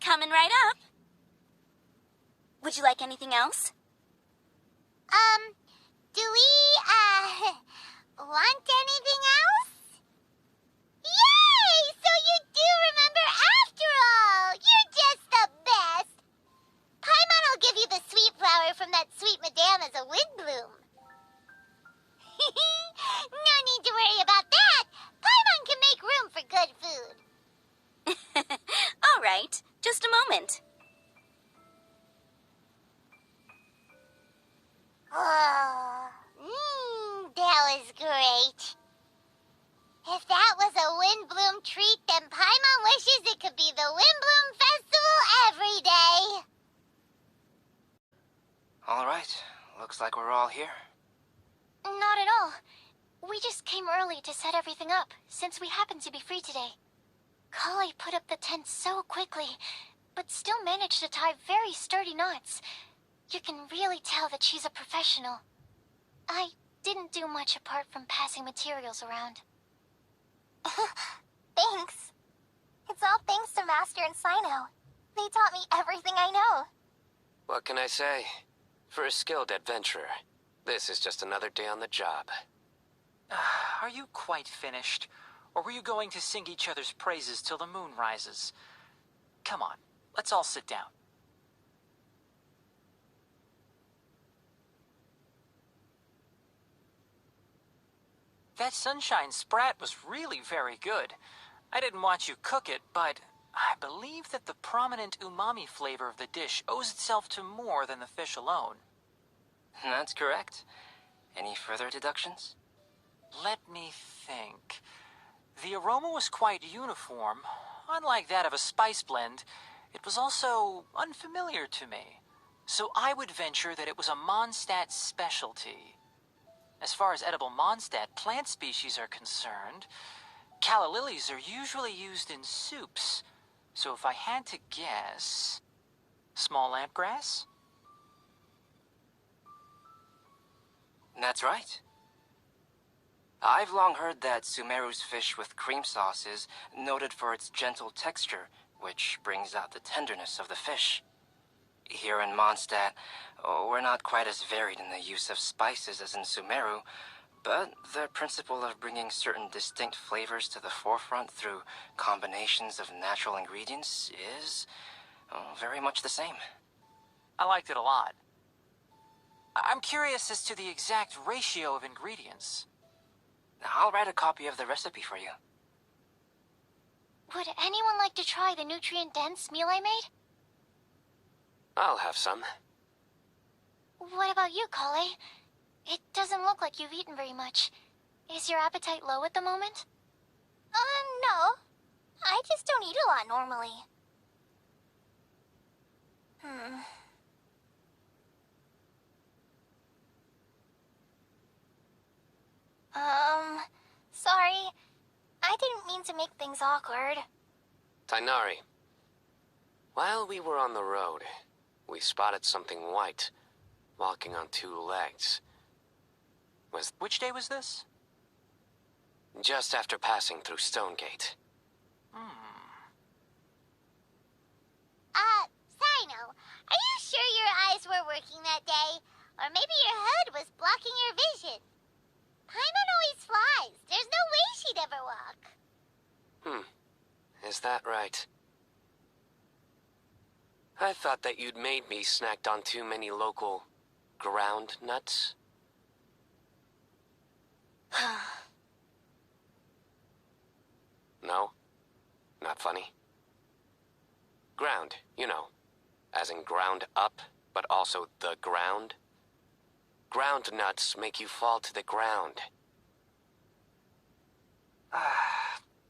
Coming right up. Would you like anything else? Do we, want anything else? Yay! So you do remember after all! You're just the best! Paimon will give you the sweet flower from that sweet madame as a windbloom. No need to worry about that! Paimon can make room for good food. All right, just a moment. Oh, that was great. If that was a windbloom treat, then Paimon wishes it could be the Windbloom Festival every day. All right, looks like we're all here. Not at all. We just came early to set everything up, since we happen to be free today. Collei put up the tent so quickly, but still managed to tie very sturdy knots. You can really tell that she's a professional. I didn't do much apart from passing materials around. Thanks. It's all thanks to Master and Сайно. They taught me everything I know. What can I say? For a skilled adventurer, this is just another day on the job. Are you quite finished? Or were you going to sing each other's praises till the moon rises? Come on, let's all sit down. That sunshine sprat was really very good. I didn't watch you cook it, but I believe that the prominent umami flavor of the dish owes itself to more than the fish alone. That's correct. Any further deductions? Let me think. The aroma was quite uniform. Unlike that of a spice blend, it was also unfamiliar to me. So I would venture that it was a Mondstadt specialty. As far as edible Mondstadt plant species are concerned, calla lilies are usually used in soups. So if I had to guess... small lampgrass? That's right. I've long heard that Sumeru's fish with cream sauce is noted for its gentle texture, which brings out the tenderness of the fish. Here in Mondstadt, we're not quite as varied in the use of spices as in Sumeru, but the principle of bringing certain distinct flavors to the forefront through combinations of natural ingredients is very much the same. I liked it a lot. I'm curious as to the exact ratio of ingredients. I'll write a copy of the recipe for you. Would anyone like to try the nutrient-dense meal I made? I'll have some. What about you, Collei? It doesn't look like you've eaten very much. Is your appetite low at the moment? No. I just don't eat a lot normally. Sorry. I didn't mean to make things awkward. Tignaри. While we were on the road, we spotted something white, walking on two legs. Which day was this? Just after passing through Stonegate. Сайно, are you sure your eyes were working that day? Or maybe your hood was blocking your vision? Paimon always flies. There's no way she'd ever walk. Is that right? I thought that you'd made me snacked on too many local ground nuts. No? Not funny? Ground, you know. As in ground up, but also the ground. Ground nuts make you fall to the ground.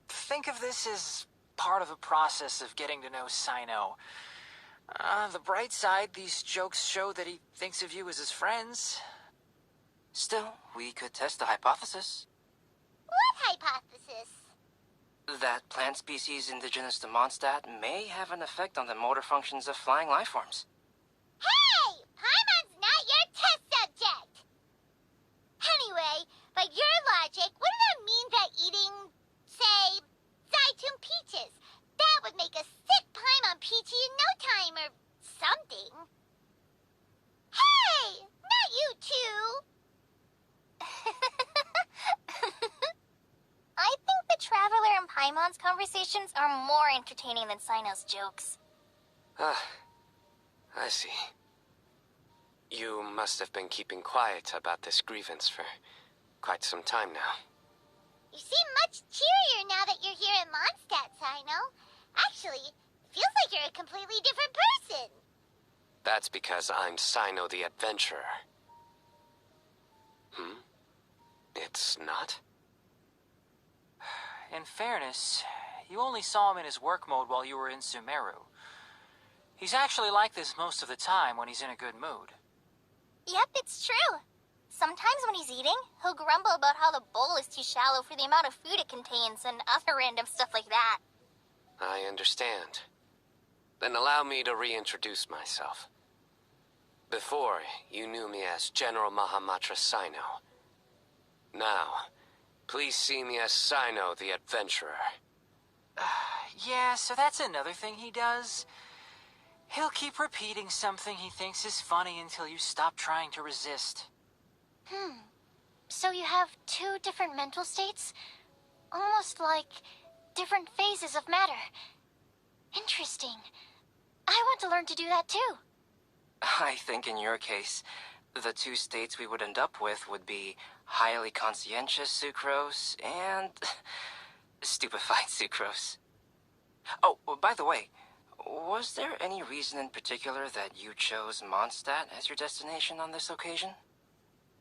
Think of this as part of the process of getting to know Сайно. The bright side, these jokes show that he thinks of you as his friends. Still, we could test the hypothesis. What hypothesis? That plant species indigenous to Mondstadt may have an effect on the motor functions of flying lifeforms. Hey! Paimon's not your test subject! Anyway, by your logic, wouldn't that mean that eating, say, Zaitun peaches, that would make a sick Paimon peachy and Paimon's conversations are more entertaining than Cyno's jokes. Ah, I see. You must have been keeping quiet about this grievance for quite some time now. You seem much cheerier now that you're here at Mondstadt, Cyno. Actually, it feels like you're a completely different person. That's because I'm Cyno the Adventurer. It's not? In fairness, you only saw him in his work mode while you were in Sumeru. He's actually like this most of the time when he's in a good mood. Yep, it's true. Sometimes when he's eating, he'll grumble about how the bowl is too shallow for the amount of food it contains and other random stuff like that. I understand. Then allow me to reintroduce myself. Before, you knew me as General Mahamatra Cyno. Now, please see me as Cyno the Adventurer. Yeah, so that's another thing he does. He'll keep repeating something he thinks is funny until you stop trying to resist. So you have two different mental states? Almost like different phases of matter. Interesting. I want to learn to do that too. I think in your case, the two states we would end up with would be highly conscientious sucrose and stupefied sucrose. Oh, by the way, was there any reason in particular that you chose Mondstadt as your destination on this occasion?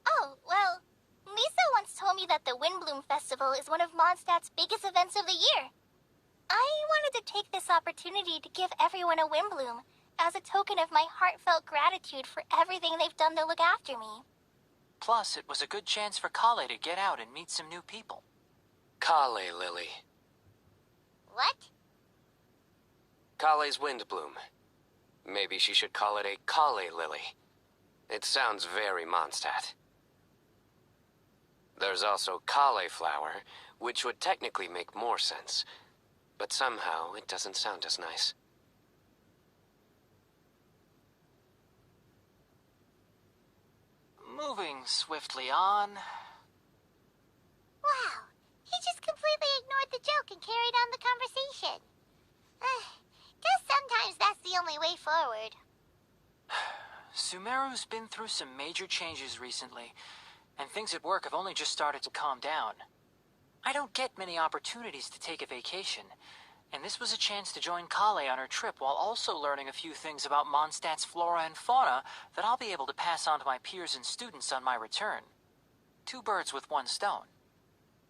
Oh, well, Lisa once told me that the Windbloom Festival is one of Mondstadt's biggest events of the year. I wanted to take this opportunity to give everyone a Windbloom as a token of my heartfelt gratitude for everything they've done to look after me. Plus, it was a good chance for Colleyi to get out and meet some new people. Colleyi Lily. What? Collei's Windbloom. Maybe she should call it a Colleyi Lily. It sounds very Mondstadt. There's also cauliflower, which would technically make more sense. But somehow, it doesn't sound as nice. Moving swiftly on. Wow, he just completely ignored the joke and carried on the conversation. Guess sometimes that's the only way forward. Sumeru's been through some major changes recently, and things at work have only just started to calm down. I don't get many opportunities to take a vacation, and this was a chance to join Colleyi on her trip while also learning a few things about Mondstadt's flora and fauna that I'll be able to pass on to my peers and students on my return. Two birds with one stone.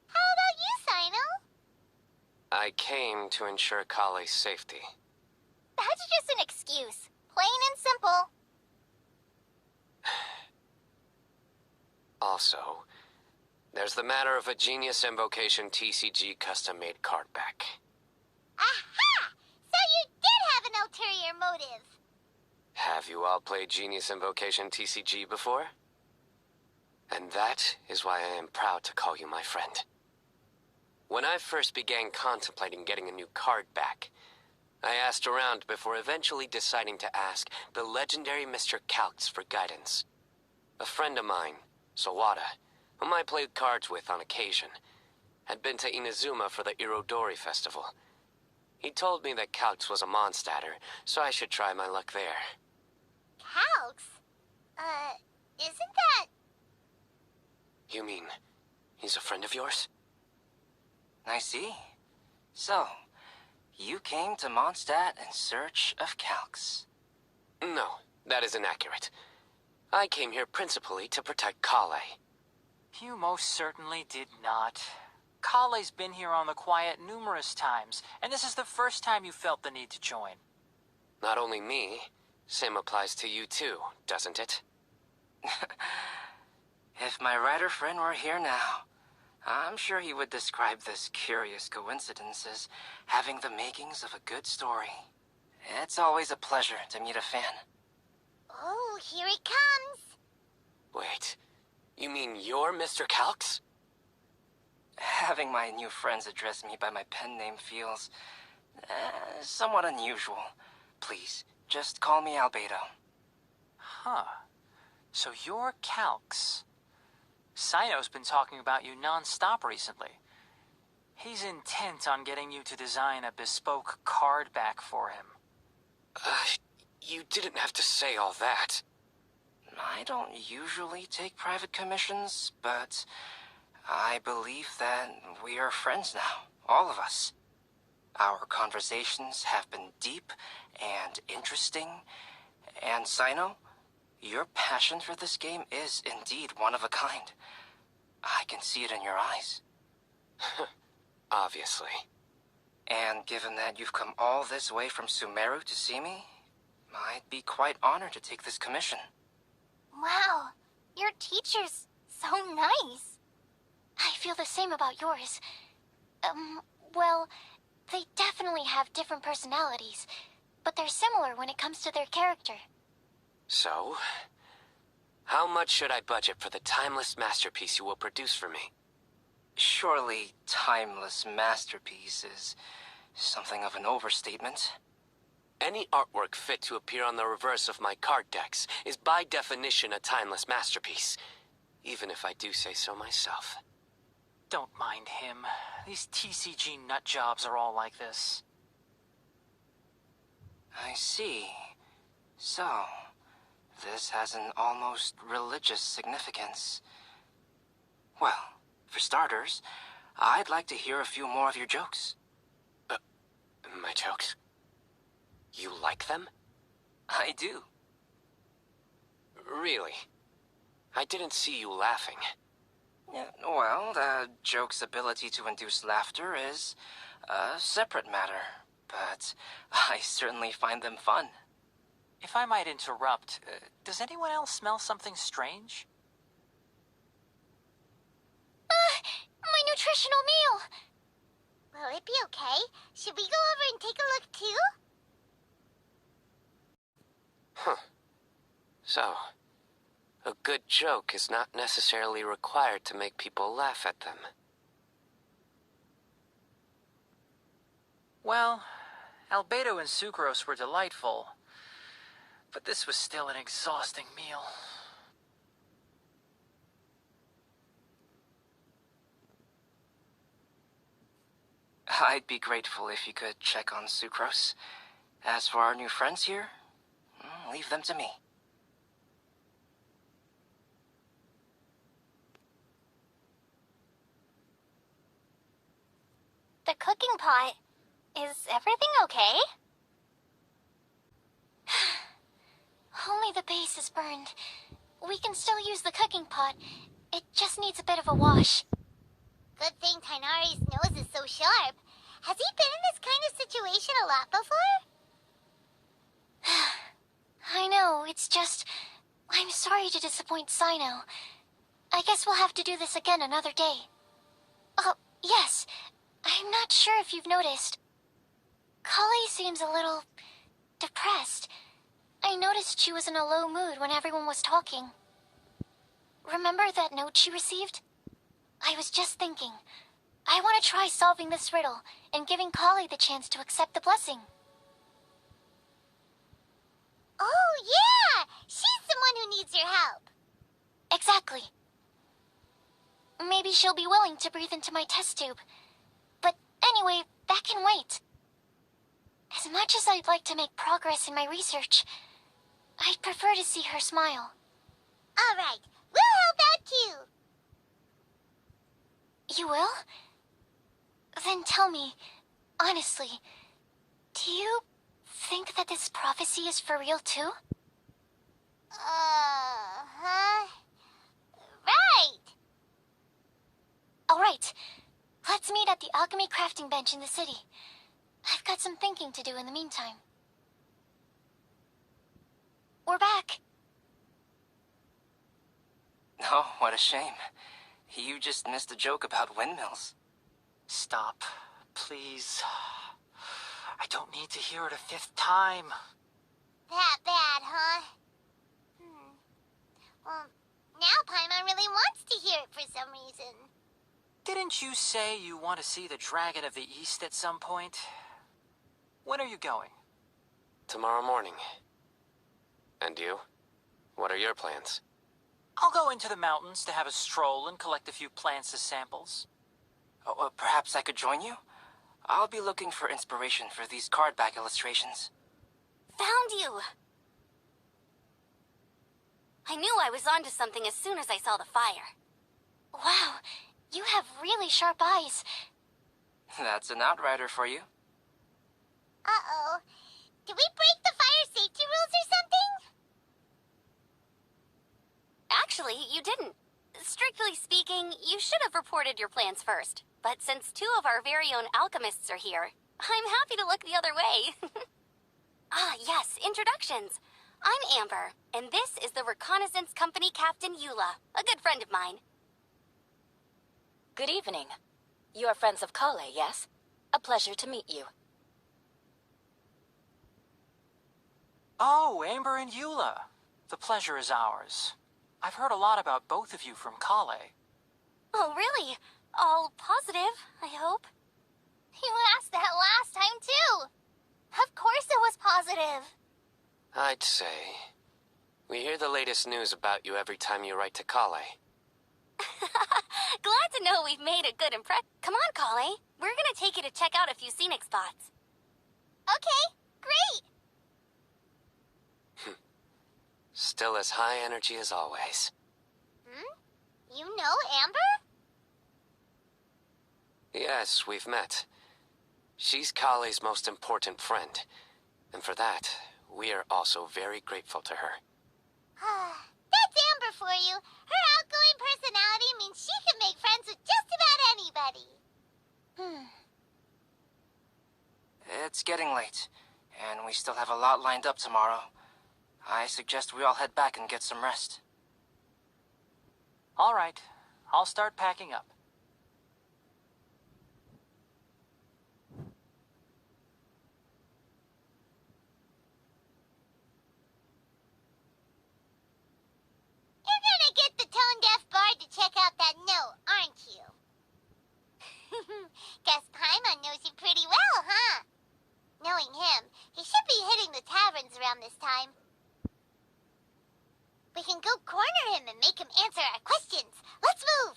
How about you, Cyno? I came to ensure Collei's safety. That's just an excuse. Plain and simple. Also, there's the matter of a Genius Invocation TCG custom-made card back. Aha! So you did have an ulterior motive. Have you all played Genius Invocation TCG before? And that is why I am proud to call you my friend. When I first began contemplating getting a new card back, I asked around before eventually deciding to ask the legendary Mr. Calx for guidance. A friend of mine, Sawada, whom I played cards with on occasion, had been to Inazuma for the Irodori festival. He told me that Calx was a Mondstadter, so I should try my luck there. Calx? Isn't that... You mean, he's a friend of yours? I see. So, you came to Mondstadt in search of Calx. No, that is inaccurate. I came here principally to protect Colleyi. You most certainly did not. Collei's been here on the quiet numerous times, and this is the first time you felt the need to join. Not only me, same applies to you too, doesn't it? If my writer friend were here now, I'm sure he would describe this curious coincidence as having the makings of a good story. It's always a pleasure to meet a fan. Oh, here it comes. Wait, you mean you're Mr. Calx? Having my new friends address me by my pen name feels somewhat unusual. Please, just call me Альбедо. Huh. So you're Calx. Cyno's been talking about you non-stop recently. He's intent on getting you to design a bespoke card back for him. You didn't have to say all that. I don't usually take private commissions, but I believe that we are friends now, all of us. Our conversations have been deep and interesting, and Сайно, your passion for this game is indeed one of a kind. I can see it in your eyes. Obviously. And given that you've come all this way from Sumeru to see me, I'd be quite honored to take this commission. Wow, your teacher's so nice. I feel the same about yours. Well, they definitely have different personalities, but they're similar when it comes to their character. So, how much should I budget for the timeless masterpiece you will produce for me? Surely timeless masterpiece is something of an overstatement. Any artwork fit to appear on the reverse of my card decks is by definition a timeless masterpiece, even if I do say so myself. Don't mind him. These TCG nut jobs are all like this. I see. So, this has an almost religious significance. Well, for starters, I'd like to hear a few more of your jokes. My jokes? You like them? I do. Really? I didn't see you laughing. Yeah, well, the joke's ability to induce laughter is a separate matter, but I certainly find them fun. If I might interrupt, does anyone else smell something strange? My nutritional meal! Will it be okay? Should we go over and take a look too? Huh. So, a good joke is not necessarily required to make people laugh at them. Well, Альбедо and sucrose were delightful, but this was still an exhausting meal. I'd be grateful if you could check on Sucrose. As for our new friends here, leave them to me. The cooking pot. Is everything okay? Only the base is burned. We can still use the cooking pot. It just needs a bit of a wash. Good thing Tignari's nose is so sharp. Has he been in this kind of situation a lot before? I know, it's just... I'm sorry to disappoint Сайно. I guess we'll have to do this again another day. Oh, yes. I'm not sure if you've noticed. Collei seems a little... depressed. I noticed she was in a low mood when everyone was talking. Remember that note she received? I was just thinking. I want to try solving this riddle and giving Collei the chance to accept the blessing. Oh, yeah! She's the one who needs your help. Exactly. Maybe she'll be willing to breathe into my test tube. But anyway, that can wait. As much as I'd like to make progress in my research, I'd prefer to see her smile. All right, we'll help out too. You will? Then tell me, honestly, do you think that this prophecy is for real too? Uh-huh. Right! Alright, let's meet at the alchemy crafting bench in the city. I've got some thinking to do in the meantime. We're back. Oh, what a shame. You just missed a joke about windmills. Stop, please. I don't need to hear it a fifth time. That bad, huh? Well, now Paimon really wants to hear it for some reason. Didn't you say you want to see the Dragon of the East at some point? When are you going? Tomorrow morning. And you? What are your plans? I'll go into the mountains to have a stroll and collect a few plants as samples. Oh, perhaps I could join you? I'll be looking for inspiration for these card back illustrations. Found you! I knew I was onto something as soon as I saw the fire. Wow, you have really sharp eyes. That's an outrider for you. Uh-oh. Did we break the fire safety rules or something? Actually, you didn't. Strictly speaking, you should have reported your plans first. But since two of our very own alchemists are here, I'm happy to look the other way. Ah, yes, introductions. I'm Amber, and this is the Reconnaissance Company Captain Eula, a good friend of mine. Good evening. You are friends of Collei, yes? A pleasure to meet you. Oh, Amber and Eula. The pleasure is ours. I've heard a lot about both of you from Collei. Oh, really? All positive, I hope. You asked that last time, too. Of course it was positive. I'd say. We hear the latest news about you every time you write to Collei. Glad to know we've made a good impression. Come on, Collei. We're gonna take you to check out a few scenic spots. Okay, great. Still as high energy as always. You know Amber? Yes, we've met. She's Collei's most important friend. And for that, we are also very grateful to her. That's Amber for you. Her outgoing personality means she can make friends with just about anybody. It's getting late, and we still have a lot lined up tomorrow. I suggest we all head back and get some rest. All right, I'll start packing up. You're gonna get the tone-deaf bard to check out that note, aren't you? Guess Paimon knows you pretty well, huh? Knowing him, he should be hitting the taverns around this time. We can go corner him and make him answer our questions. Let's move!